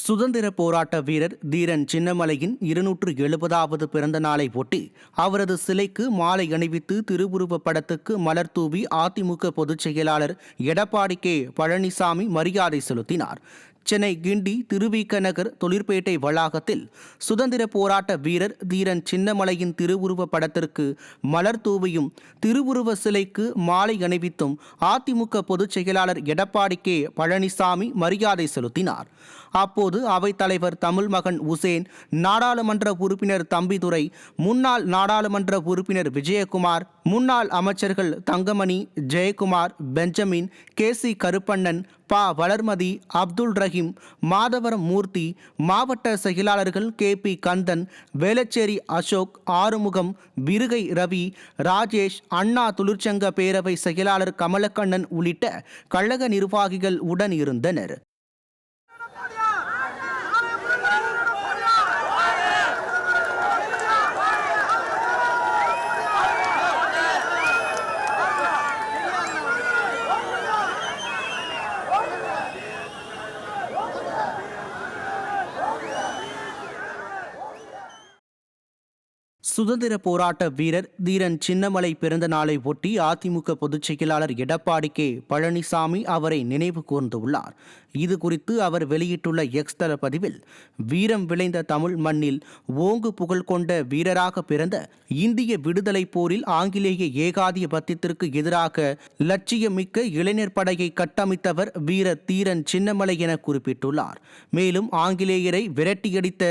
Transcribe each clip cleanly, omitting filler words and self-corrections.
சுதந்திர போராட்ட வீரர் தீரன் சின்னமலையின் 270வது பிறந்த நாளை ஒட்டி அவரது சிலைக்கு மாலை அணிவித்து திருவுருவப் படத்துக்கு மலர் தூவி அதிமுக பொதுச் செயலாளர் எடப்பாடி கே பழனிசாமி மரியாதை செலுத்தினார். சென்னை கிண்டி திருவிக நகர் தொழிற்பேட்டை வளாகத்தில் சுதந்திர போராட்ட வீரர் தீரன் சின்னமலையின் திருவுருவ படத்திற்கு மலர் தூவியும் திருவுருவ சிலைக்கு மாலை அணிவித்தும் அதிமுக பொதுச் செயலாளர் எடப்பாடி கே பழனிசாமி மரியாதை செலுத்தினார். அப்போது அவைத்தலைவர் தமிழ்மகன் உசேன், நாடாளுமன்ற உறுப்பினர் தம்பிதுரை, முன்னாள் நாடாளுமன்ற உறுப்பினர் விஜயகுமார், முன்னாள் அமைச்சர்கள் தங்கமணி, ஜெயக்குமார், பெஞ்சமின், கே.சி. கருப்பண்ணன், பா. வளர்மதி, அப்துல் ரஹீம், மாதவரம் மூர்த்தி, மாவட்ட செயலாளர்கள் கே.பி. கந்தன், வேளச்சேரி அசோக், ஆறுமுகம், விருகை ரவி, ராஜேஷ், அண்ணா தொழிற்சங்க பேரவை செயலாளர் கமலக்கண்ணன் உள்ளிட்ட கழக நிர்வாகிகள் உடன் இருந்தனர். சுதந்திர போராட்ட வீரர் தீரன் சின்னமலை பிறந்த நாளை ஒட்டி அதிமுக பொதுச் செயலாளர் எடப்பாடி கே பழனிசாமி அவரை நினைவு கூர்ந்துள்ளார். இது குறித்து அவர் வெளியிட்டுள்ள எக்ஸ் தள பதிவில், வீரம் விளைந்த தமிழ் மண்ணில் ஓங்கு புகழ் கொண்ட வீரராக பிறந்த இந்திய விடுதலை போரில் ஆங்கிலேய ஏகாதிபத்தியத்திற்கு எதிராக லட்சியமிக்க இளைஞர் படையை கட்டமைத்தவர் வீரர் தீரன் சின்னமலை என குறிப்பிட்டுள்ளார். மேலும் ஆங்கிலேயரை விரட்டியடித்த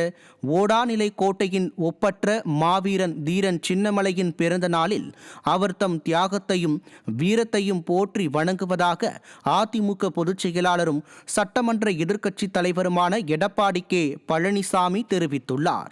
ஓடாநிலை கோட்டையின் ஒப்பற்ற மாவீரன் தீரன் சின்னமலையின் பிறந்த நாளில் அவர் தம் தியாகத்தையும் வீரத்தையும் போற்றி வணங்குவதாக அதிமுக பொதுச் செயலாளரும் சட்டமன்ற எதிர்க்கட்சித் தலைவருமான எடப்பாடி கே பழனிசாமி தெரிவித்துள்ளார்.